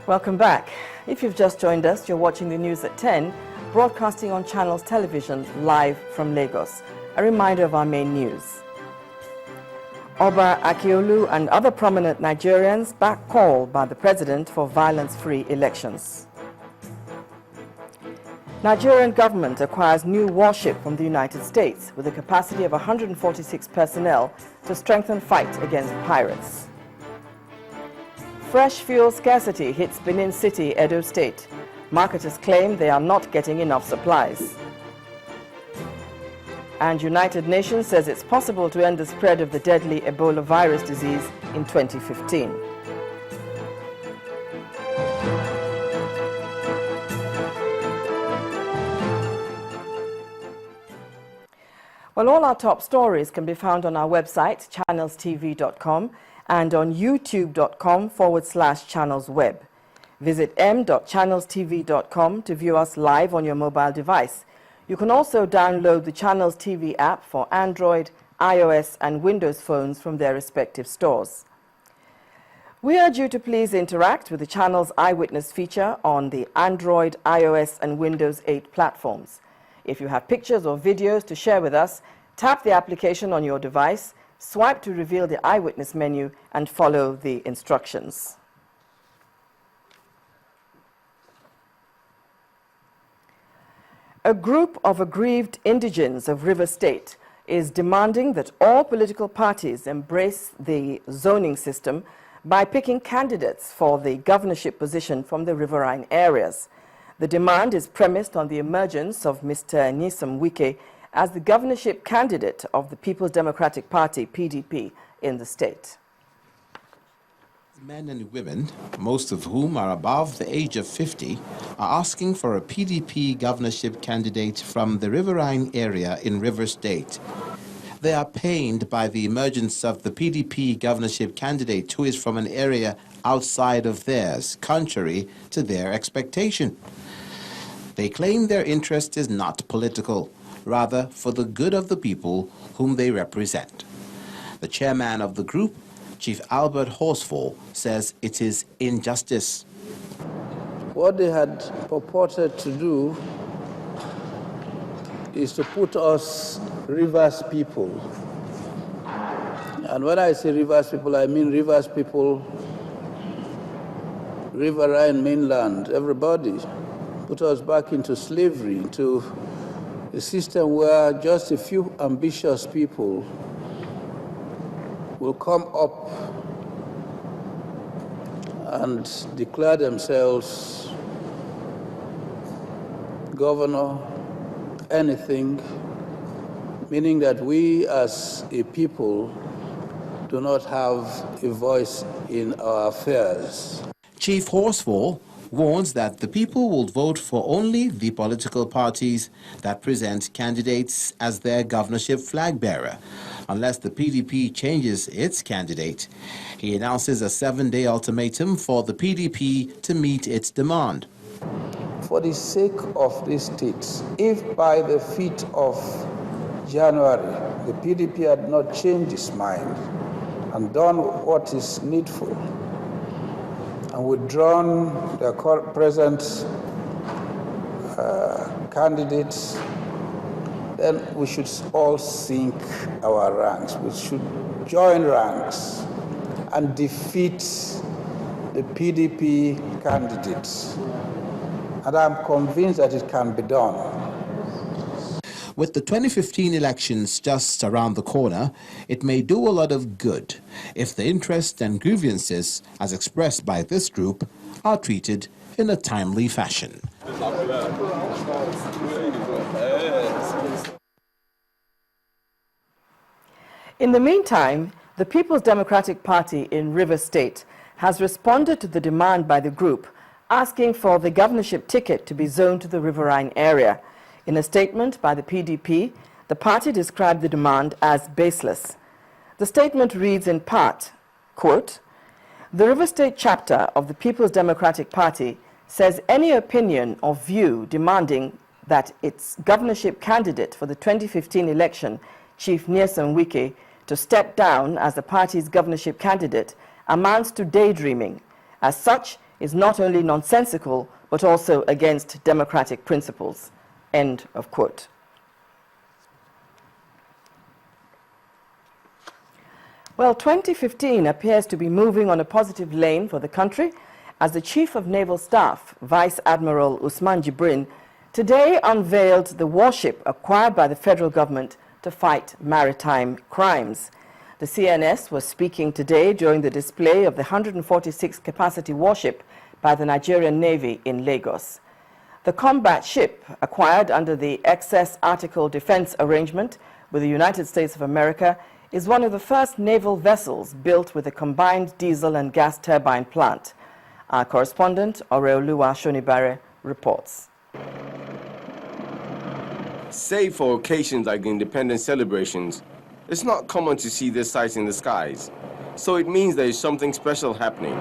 Welcome back. If you've just joined us, you're watching the news at 10, broadcasting on Channels Television live from Lagos. A reminder of our main news. Oba Akiolu and other prominent Nigerians back call by the president for violence-free elections. Nigerian government acquires new warship from the United States with a capacity of 146 personnel to strengthen fight against pirates. Fresh fuel scarcity hits Benin City, Edo State. Marketers claim they are not getting enough supplies. And United Nations says it's possible to end the spread of the deadly Ebola virus disease in 2015. Well, all our top stories can be found on our website, channelstv.com, and on youtube.com/channelsweb. Visit m.channelstv.com to view us live on your mobile device. You can also download the Channels TV app for Android, iOS, and Windows phones from their respective stores. We urge you to please interact with the Channels Eyewitness feature on the Android, iOS, and Windows 8 platforms. If you have pictures or videos to share with us, tap the application on your device, swipe to reveal the Eyewitness menu, and follow the instructions. A group of aggrieved indigents of River State is demanding that all political parties embrace the zoning system by picking candidates for the governorship position from the riverine areas. The demand is premised on the emergence of Mr. Nyesom Wike as the governorship candidate of the People's Democratic Party, PDP, in the state. Men and women, most of whom are above the age of 50, are asking for a PDP governorship candidate from the riverine area in River State. They are pained by the emergence of the PDP governorship candidate who is from an area outside of theirs, contrary to their expectation. They claim their interest is not political, rather for the good of the people whom they represent. The chairman of the group, Chief Albert Horsfall, says it is injustice. What they had purported to do is to put us Rivers people. And when I say Rivers people, I mean Rivers people, riverine mainland, everybody. Put us back into slavery, into a system where just a few ambitious people will come up and declare themselves governor, anything, meaning that we as a people do not have a voice in our affairs. Chief Horsfall warns that the people will vote for only the political parties that present candidates as their governorship flag bearer, unless the PDP changes its candidate. He announces a 7-day ultimatum for the PDP to meet its demand. For the sake of this state, if by the 5th of January the PDP had not changed its mind and done what is needful, and withdrawn their present candidates, then we should all sink our ranks. We should join ranks and defeat the PDP candidates. And I'm convinced that it can be done. With the 2015 elections just around the corner, it may do a lot of good if the interests and grievances, as expressed by this group, are treated in a timely fashion. In the meantime, the People's Democratic Party in River State has responded to the demand by the group, asking for the governorship ticket to be zoned to the riverine area. In a statement by the PDP, the party described the demand as baseless. The statement reads in part, quote, "The River State chapter of the People's Democratic Party says any opinion or view demanding that its governorship candidate for the 2015 election, Chief Nyesom Wike, to step down as the party's governorship candidate amounts to daydreaming. As such, is not only nonsensical, but also against democratic principles. End of quote. Well, 2015 appears to be moving on a positive lane for the country as the Chief of Naval Staff, Vice Admiral Usman Jibrin, today unveiled the warship acquired by the federal government to fight maritime crimes. The CNS was speaking today during the display of the 146 capacity warship by the Nigerian Navy in Lagos. The combat ship, acquired under the Excess Article Defense Arrangement with the United States of America, is one of the first naval vessels built with a combined diesel and gas turbine plant. Our correspondent, Oreoluwa Shonibare, reports. Save for occasions like independence celebrations, it's not common to see this sight in the skies, so it means there is something special happening.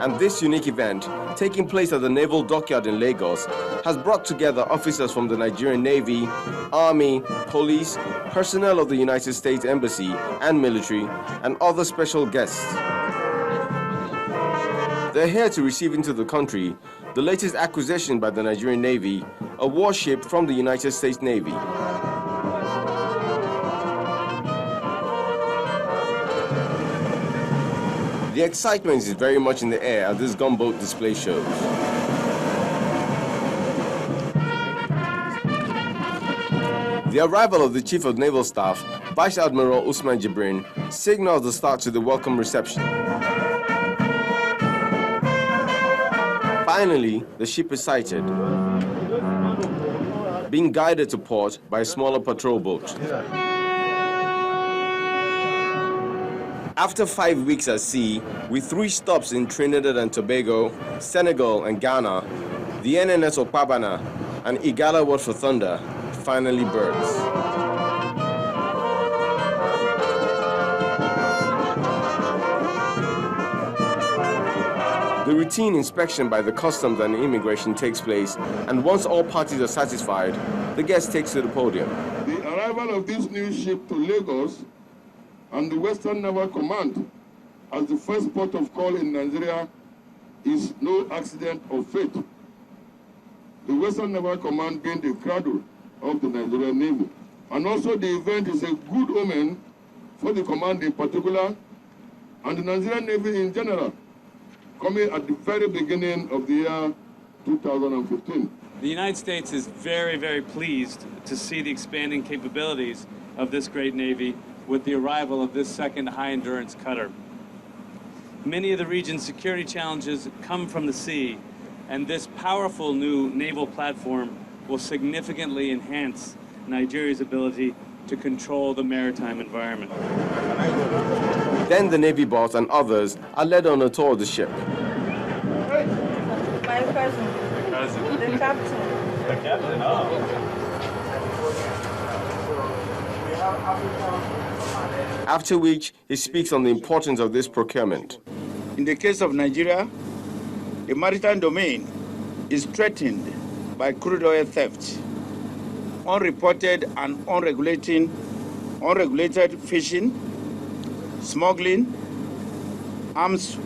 And this unique event, taking place at the Naval Dockyard in Lagos, has brought together officers from the Nigerian Navy, Army, Police, personnel of the United States Embassy and military, and other special guests. They're here to receive into the country the latest acquisition by the Nigerian Navy, a warship from the United States Navy. The excitement is very much in the air as this gunboat display shows. The arrival of the Chief of Naval Staff, Vice Admiral Usman Jibrin, signals the start to the welcome reception. Finally, the ship is sighted, being guided to port by a smaller patrol boat. After 5 weeks at sea, with 3 stops in Trinidad and Tobago, Senegal and Ghana, the NNS Okpabana, an Igala word for thunder, finally berths. The routine inspection by the Customs and Immigration takes place, and once all parties are satisfied, the guest takes to the podium. The arrival of this new ship to Lagos and the Western Naval Command as the first port of call in Nigeria is no accident or fate. The Western Naval Command being the cradle of the Nigerian Navy. And also the event is a good omen for the command in particular and the Nigerian Navy in general, coming at the very beginning of the year 2015. The United States is very, very pleased to see the expanding capabilities of this great Navy with the arrival of this second high-endurance cutter. Many of the region's security challenges come from the sea, and this powerful new naval platform will significantly enhance Nigeria's ability to control the maritime environment. Then the Navy boss and others are led on a tour of the ship. My cousin. The captain. The captain? Oh. After which, he speaks on the importance of this procurement. In the case of Nigeria, the maritime domain is threatened by crude oil theft, unreported and unregulated fishing, smuggling, arms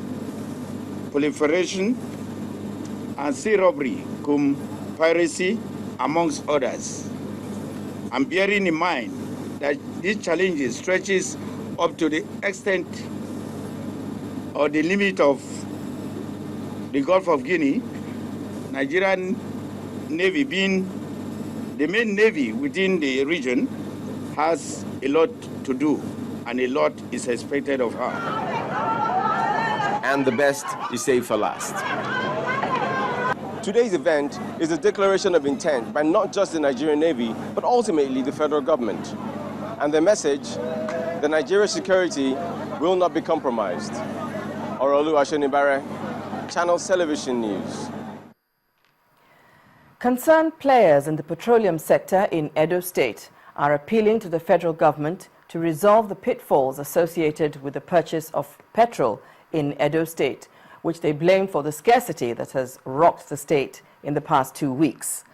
proliferation, and sea robbery, cum piracy, amongst others. And bearing in mind that these challenges stretches up to the extent or the limit of the Gulf of Guinea, Nigerian Navy being the main navy within the region has a lot to do and a lot is expected of her. And the best is saved for last. Today's event is a declaration of intent by not just the Nigerian Navy, but ultimately the federal government. And the message, the Nigeria security will not be compromised. Oreoluwa Shonibare, Channels Television News. Concerned players in the petroleum sector in Edo State are appealing to the federal government to resolve the pitfalls associated with the purchase of petrol in Edo State, which they blame for the scarcity that has rocked the state in the past 2 weeks.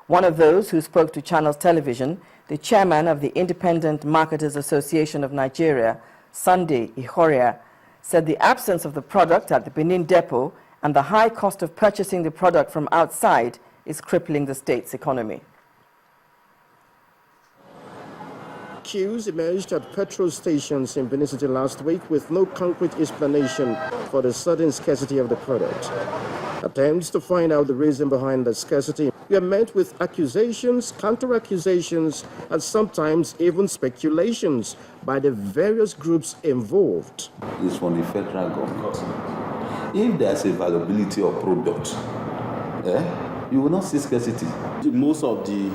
One of those who spoke to Channels Television, the chairman of the Independent Marketers Association of Nigeria, Sunday Ihoria, said the absence of the product at the Benin depot and the high cost of purchasing the product from outside is crippling the state's economy. Queues emerged at petrol stations in Benin City last week with no concrete explanation for the sudden scarcity of the product. Attempts to find out the reason behind the scarcity were met with accusations, counter-accusations, and sometimes even speculations by the various groups involved. It's from the federal government. If there's availability of product, you will not see scarcity. Most of the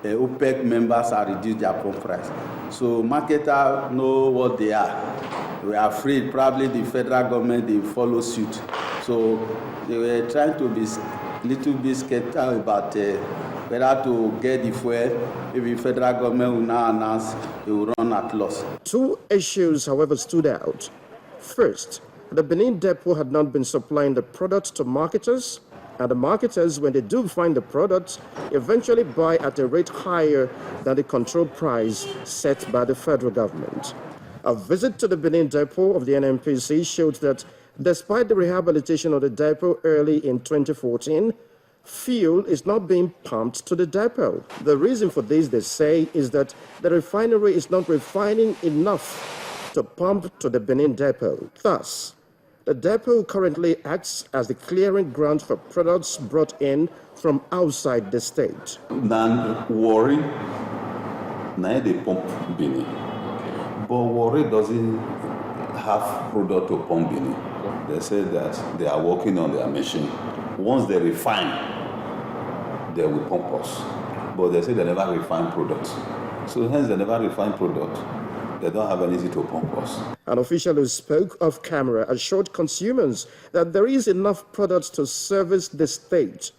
OPEC members are reduced their pump price. So marketers know what they are. We are afraid probably the federal government, they follow suit. So they were trying to be a little bit scared about whether to get the fuel. If the federal government will now announce it will run at loss. Two issues, however, stood out. First, the Benin depot had not been supplying the product to marketers, and the marketers, when they do find the product, eventually buy at a rate higher than the control price set by the federal government. A visit to the Benin depot of the NNPC showed that despite the rehabilitation of the depot early in 2014, fuel is not being pumped to the depot. The reason for this, they say, is that the refinery is not refining enough to pump to the Benin depot. Thus, the depot currently acts as the clearing ground for products brought in from outside the state. Then worry, now they pump Benin. But worry doesn't have product to pump Benin. They say that they are working on their machine. Once they refine, they will pump us. But they say they never refine products. So hence they never refine product. They don't have anything to pump us. An official who spoke off camera assured consumers that there is enough products to service the state.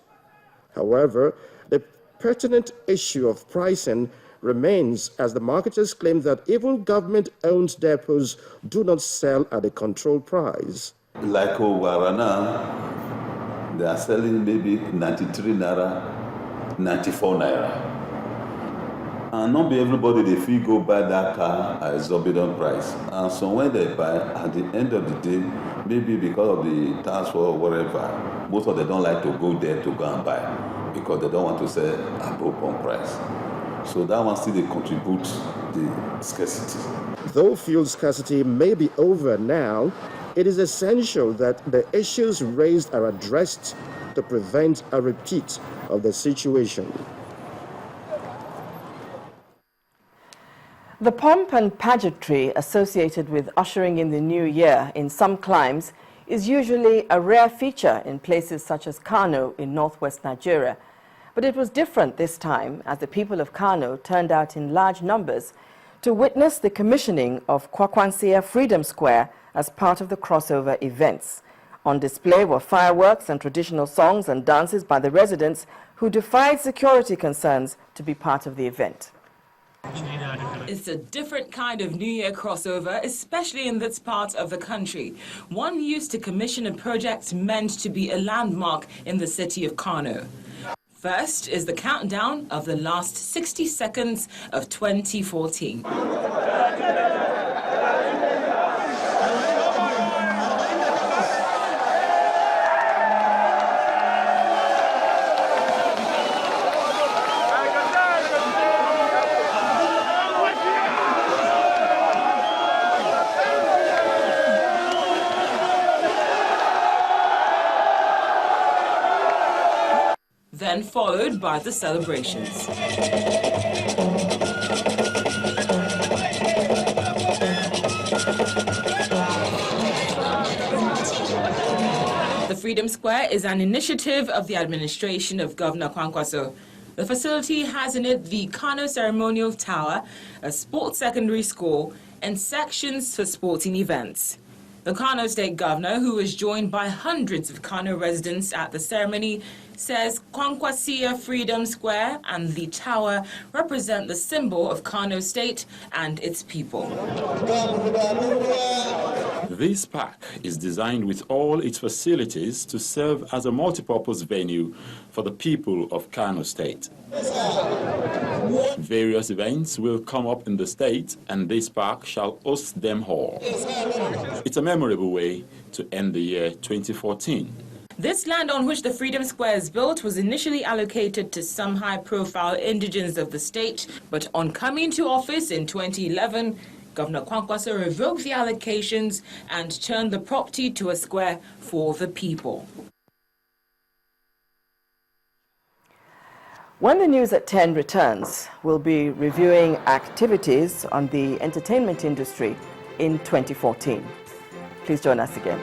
However, the pertinent issue of pricing remains, as the marketers claim that even government-owned depots do not sell at a controlled price. Like Warana, they are selling maybe 93 naira, 94 naira. And not be everybody, they feel go buy that car at exorbitant price. And so when they buy, at the end of the day, maybe because of the tax or whatever, most of them don't like to go there to go and buy because they don't want to sell above pump price. So that one still they contribute the scarcity. Though fuel scarcity may be over now, it is essential that the issues raised are addressed to prevent a repeat of the situation. The pomp and pageantry associated with ushering in the new year in some climes is usually a rare feature in places such as Kano in northwest Nigeria. But it was different this time as the people of Kano turned out in large numbers to witness the commissioning of Kwakwansia Freedom Square as part of the crossover events. On display were fireworks and traditional songs and dances by the residents who defied security concerns to be part of the event. It's a different kind of New Year crossover, especially in this part of the country. One used to commission a project meant to be a landmark in the city of Kano. First is the countdown of the last 60 seconds of 2014. Then followed by the celebrations. The Freedom Square is an initiative of the administration of Governor Kwankwaso. The facility has in it the Kano Ceremonial Tower, a sports secondary school, and sections for sporting events. The Kano State Governor, who was joined by hundreds of Kano residents at the ceremony, says Kwankwasia Freedom Square and the tower represent the symbol of Kano State and its people. This park is designed with all its facilities to serve as a multipurpose venue for the people of Kano State. Various events will come up in the state, and this park shall host them all. It's a memorable way to end the year 2014. This land on which the Freedom Square is built was initially allocated to some high-profile indigents of the state, but on coming to office in 2011, Governor Kwankwaso revoked the allocations and turned the property to a square for the people. When the news at 10 returns, we'll be reviewing activities on the entertainment industry in 2014. Please join us again.